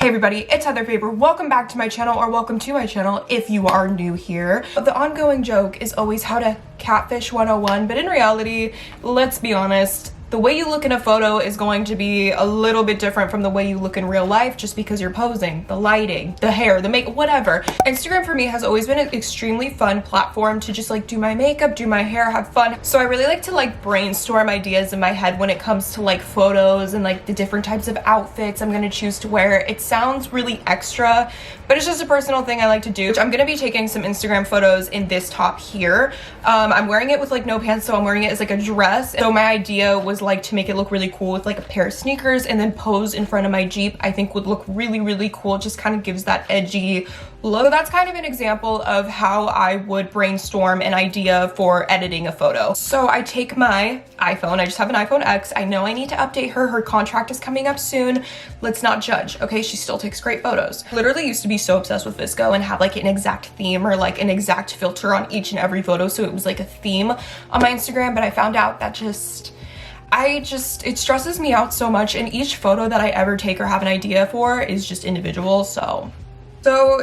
Hey everybody, it's Heather Faber. Welcome back to my channel, or welcome to my channel if you are new here. The ongoing joke is always how to catfish 101, but in reality, let's be honest, the way you look in a photo is going to be a little bit different from the way you look in real life just because you're posing, the lighting, the hair, the makeup, whatever. Instagram for me has always been an extremely fun platform to just like do my makeup, do my hair, have fun. So I really like to like brainstorm ideas in my head when it comes to like photos and like the different types of outfits I'm gonna choose to wear. It sounds really extra, but it's just a personal thing I like to do. I'm gonna be taking some Instagram photos in this top here. I'm wearing it with like no pants, so I'm wearing it as like a dress. So my idea was like to make it look really cool with like a pair of sneakers and then pose in front of my Jeep. I think would look really cool. It just kind of gives that edgy look. So that's kind of an example of how I would brainstorm an idea for editing a photo. So I take my iPhone, I just have an iPhone X. I know I need to update her. Her contract is coming up soon. Let's not judge, okay? She still takes great photos. Literally used to be so obsessed with VSCO and have like an exact theme or like an exact filter on each and every photo. So it was like a theme on my Instagram, but I found out that it stresses me out so much, and each photo that I ever take or have an idea for is just individual. So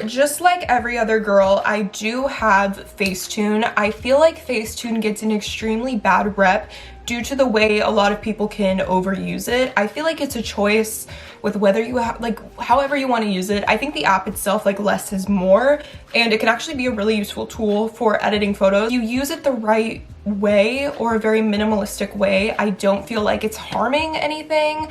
just like every other girl, I do have Facetune. I feel like Facetune gets an extremely bad rep due to the way a lot of people can overuse it. I feel like it's a choice with whether you have like however you want to use it. I think the app itself, like less is more, and it can actually be a really useful tool for editing photos. You use it the right way or a very minimalistic way, I don't feel like it's harming anything.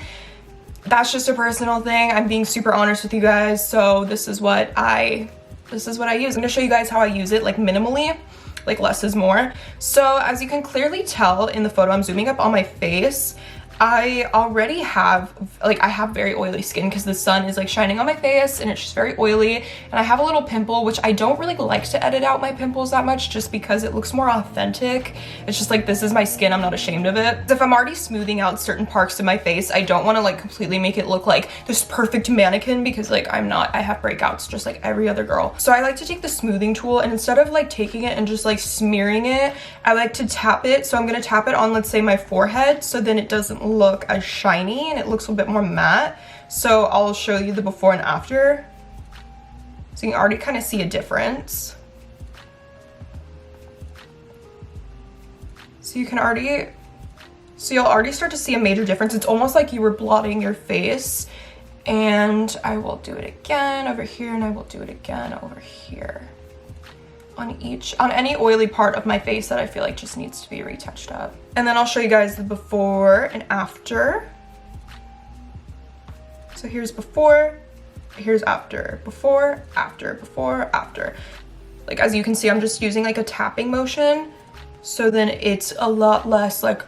That's just a personal thing. I'm being super honest with you guys. So this is what I use. I'm gonna show you guys how I use it, like minimally, like less is more. So as you can clearly tell in the photo, I'm zooming up on my face. I already have, I have very oily skin because the sun is like shining on my face and it's just very oily. And I have a little pimple, which I don't really like to edit out my pimples that much just because it looks more authentic. It's just like, this is my skin, I'm not ashamed of it. If I'm already smoothing out certain parts of my face, I don't want to like completely make it look like this perfect mannequin because like I'm not, I have breakouts just like every other girl. So I like to take the smoothing tool, and instead of like taking it and just like smearing it, I like to tap it. So I'm gonna tap it on, let's say, my forehead, so then it doesn't look as shiny and it looks a bit more matte. So I'll show you the before and after. So you can already kind of see a difference. So you'll already start to see a major difference. It's almost like you were blotting your face. And I will do it again over here, and I will do it again over here. On any oily part of my face that I feel like just needs to be retouched up. And then I'll show you guys the before and after. So here's before, here's after, before, after, before, after. Like as you can see, I'm just using like a tapping motion. So then it's a lot less like,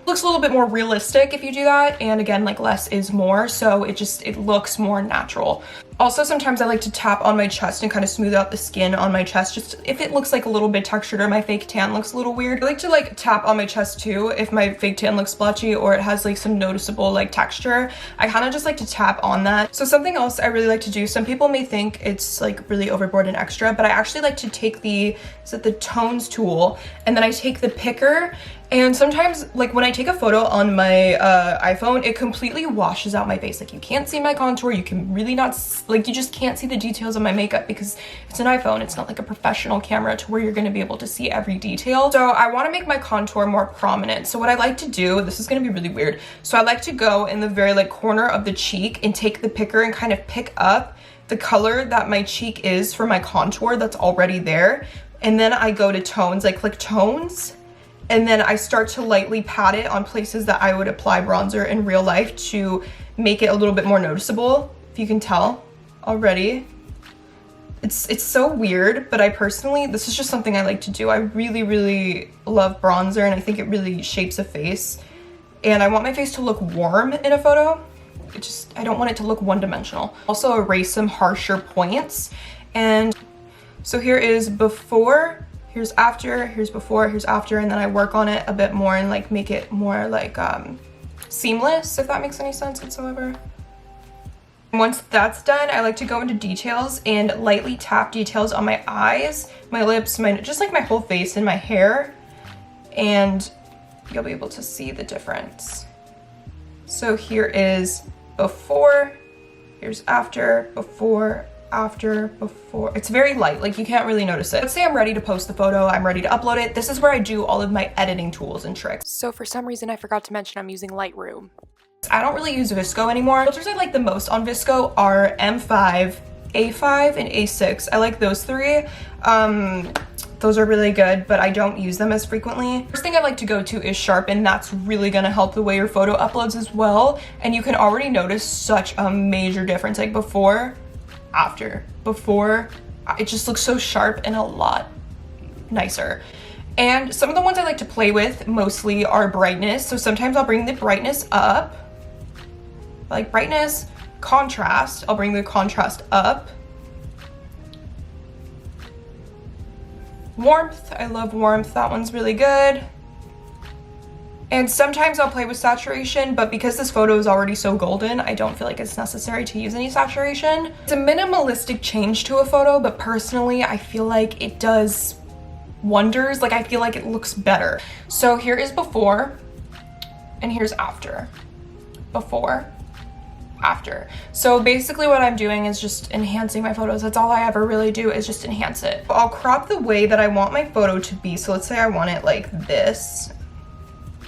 looks a little bit more realistic if you do that. And again, like less is more. So it looks more natural. Also, sometimes I like to tap on my chest and kind of smooth out the skin on my chest, just if it looks like a little bit textured or my fake tan looks a little weird. I like to like tap on my chest too if my fake tan looks splotchy or it has like some noticeable like texture. I kind of just like to tap on that. So something else I really like to do, some people may think it's like really overboard and extra, but I actually like to take the tones tool, and then I take the picker. And sometimes, like when I take a photo on my iPhone, it completely washes out my face. Like you can't see my contour, you can really not, like you just can't see the details of my makeup because it's an iPhone. It's not like a professional camera to where you're gonna be able to see every detail. So I wanna make my contour more prominent. So what I like to do, this is gonna be really weird. So I like to go in the very like corner of the cheek and take the picker and kind of pick up the color that my cheek is for my contour that's already there. And then I go to tones, I click tones, and then I start to lightly pat it on places that I would apply bronzer in real life to make it a little bit more noticeable, if you can tell already. It's so weird, but I personally, this is just something I like to do. I really love bronzer, and I think it really shapes a face. And I want my face to look warm in a photo. I don't want it to look one-dimensional. Also erase some harsher points. And so here is before, here's after, here's before, here's after, and then I work on it a bit more and like make it more like seamless, if that makes any sense whatsoever. Once that's done, I like to go into details and lightly tap details on my eyes, my lips, just like my whole face and my hair, and you'll be able to see the difference. So here is before, Here's after, before, after, before. It's very light, like you can't really notice it. Let's say I'm ready to post the photo, I'm ready to upload it. This is where I do all of my editing tools and tricks. So for some reason I forgot to mention I'm using Lightroom. I don't really use VSCO anymore. Filters I like the most on VSCO are M5, A5, and A6. I like those three. Those are really good, but I don't use them as frequently. First thing I like to go to is sharpen. That's really gonna help the way your photo uploads as well. And you can already notice such a major difference, like before, after. Before, it just looks so sharp and a lot nicer. And some of the ones I like to play with mostly are brightness. So sometimes I'll bring the brightness up, like brightness, contrast. I'll bring the contrast up. Warmth, I love warmth. That one's really good. And sometimes I'll play with saturation, but because this photo is already so golden, I don't feel like it's necessary to use any saturation. It's a minimalistic change to a photo, but personally, I feel like it does wonders. Like I feel like it looks better. So here is before, and here's after. Before, after. So basically what I'm doing is just enhancing my photos. That's all I ever really do, is just enhance it. I'll crop the way that I want my photo to be. So let's say I want it like this.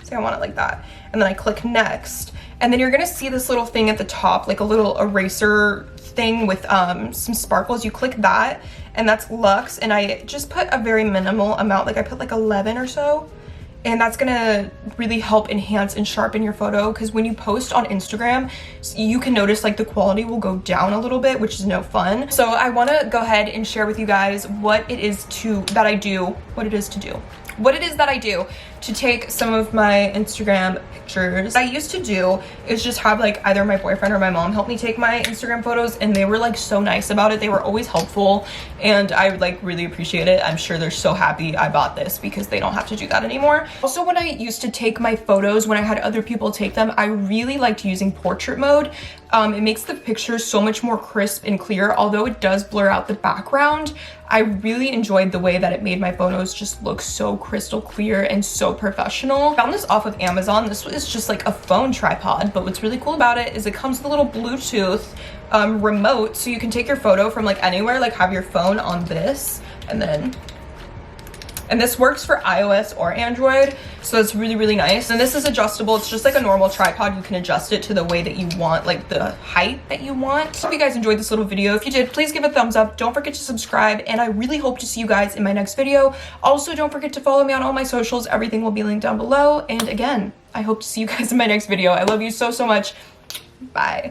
Say I want it like that. And then I click next. And then you're gonna see this little thing at the top, like a little eraser thing with some sparkles. You click that, and that's Lux. And I just put a very minimal amount, like I put like 11 or so. And that's gonna really help enhance and sharpen your photo, because when you post on Instagram, you can notice like the quality will go down a little bit, which is no fun. So I wanna go ahead and share with you guys what it is that I do to take some of my Instagram pictures. What I used to do is just have like either my boyfriend or my mom help me take my Instagram photos, and they were like so nice about it. They were always helpful, and I like really appreciate it. I'm sure they're so happy I bought this because they don't have to do that anymore. Also, when I used to take my photos, when I had other people take them, I really liked using portrait mode. It makes the picture so much more crisp and clear, although it does blur out the background. I really enjoyed the way that it made my photos just look so crystal clear and so professional. I found this off of Amazon. This is just like a phone tripod, but what's really cool about it is it comes with a little Bluetooth remote, so you can take your photo from like anywhere, like have your phone on this, and this works for iOS or Android, so it's really, really nice. And this is adjustable. It's just like a normal tripod. You can adjust it to the way that you want, like the height that you want. Hope you guys enjoyed this little video. If you did, please give it a thumbs up. Don't forget to subscribe, and I really hope to see you guys in my next video. Also, don't forget to follow me on all my socials. Everything will be linked down below. And again, I hope to see you guys in my next video. I love you so, so much. Bye.